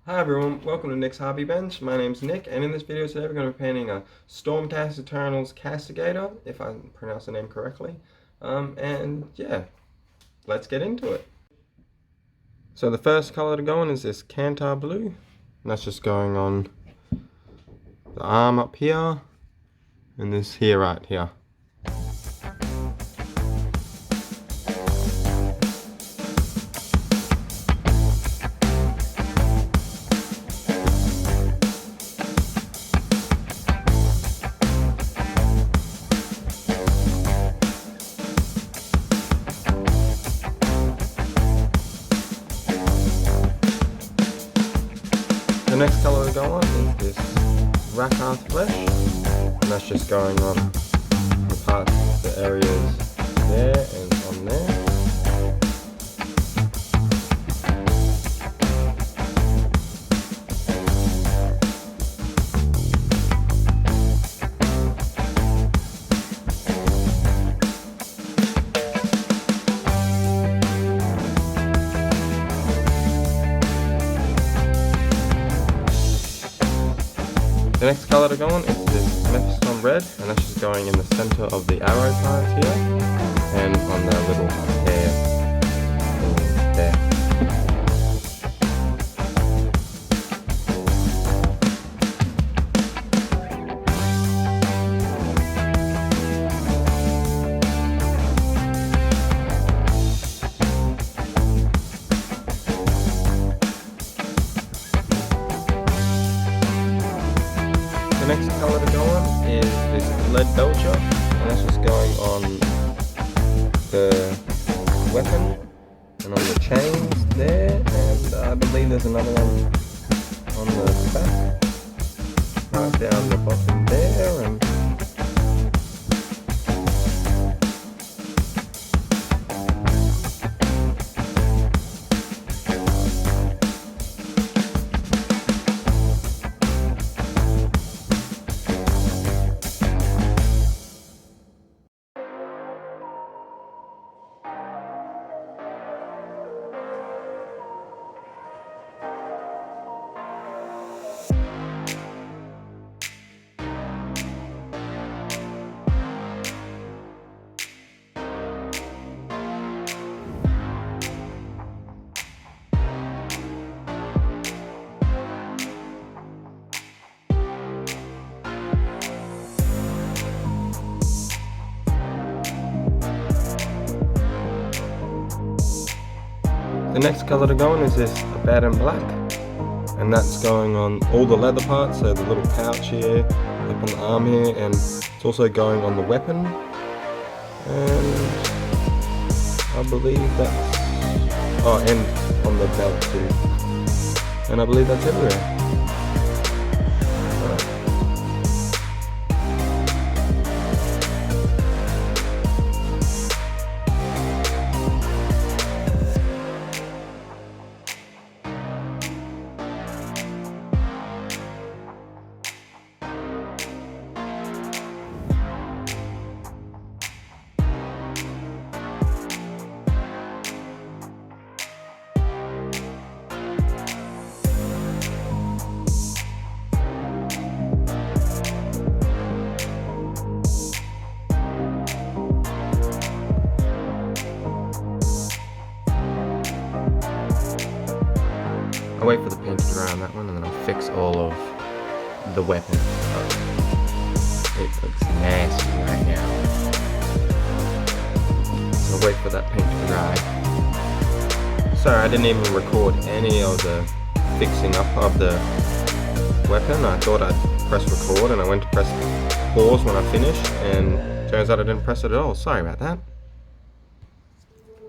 Hi everyone, welcome to Nick's Hobby Bench. My name's Nick, and in this video today we're going to be painting a Stormcast Eternals Castigator, if I pronounce the name correctly. And yeah, let's get into it. So the first color to go on is this Cantar Blue, and that's just going on the arm up here, and this here right here. The next colour to go on is this Rakarth Flesh, and that's just going on the parts, the areas there and on there. The next colour to go on is this Mephiston Red, and that's just going in the centre of the arrow parts here, and on the little hair thing there. The next colour to go on is this Lead Belcher, and that's just going on the weapon and on the chains there, and I believe there's another one on the back, right down the bottom there, and the next colour to go on is this Abaddon Black, and that's going on all the leather parts, so the little pouch here, up on the arm here, and it's also going on the weapon, and I believe that's, oh, and on the belt too, and I believe that's everywhere. I'll wait for the paint to dry on that one, and then I'll fix all of the weapon. It looks nasty right now. So I'll wait for that paint to dry. Sorry, I didn't even record any of the fixing up of the weapon. I thought I'd press record, and I went to press pause when I finished, and turns out I didn't press it at all. Sorry about that.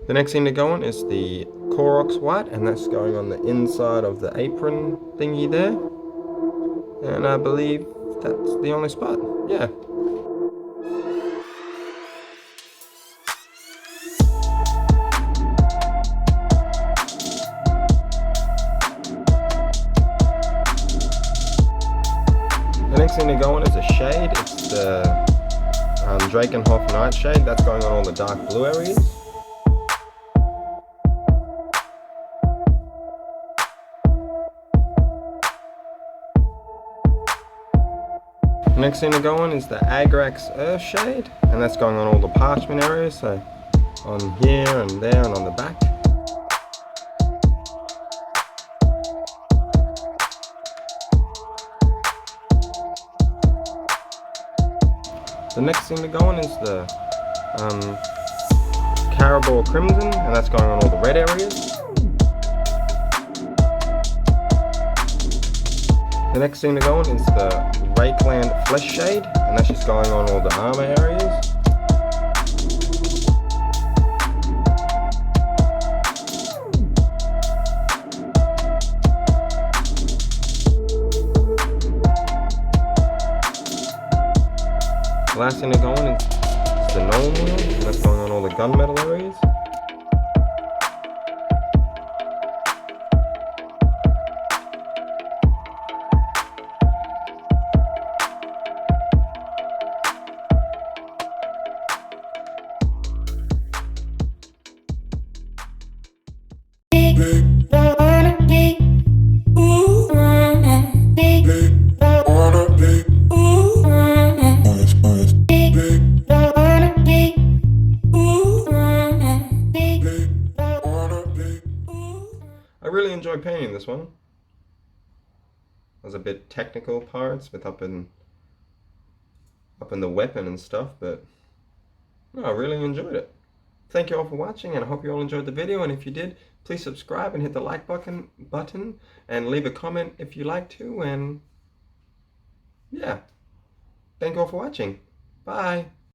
The next thing to go on is the Koroks White, and that's going on the inside of the apron thingy there. And I believe that's the only spot. Yeah. The next thing to go on is a shade. It's the Drakenhof Nightshade. That's going on all the dark blue areas. Next thing to go on is the Agrax Earthshade, and that's going on all the parchment areas, so on here and there and on the back. The next thing to go on is the Caribou Crimson, and that's going on all the red areas. The next thing to go on is the Rakeland Flesh Shade, and that's just going on all the armor areas. The last thing to go on is the Gnome Wheel, and that's going on all the gunmetal areas. I really enjoyed painting this one. There's a bit technical parts with up in the weapon and stuff, but no, I really enjoyed it. Thank you all for watching, and I hope you all enjoyed the video, and if you did, please subscribe and hit the like button and leave a comment if you like to, and yeah. Thank you all for watching. Bye.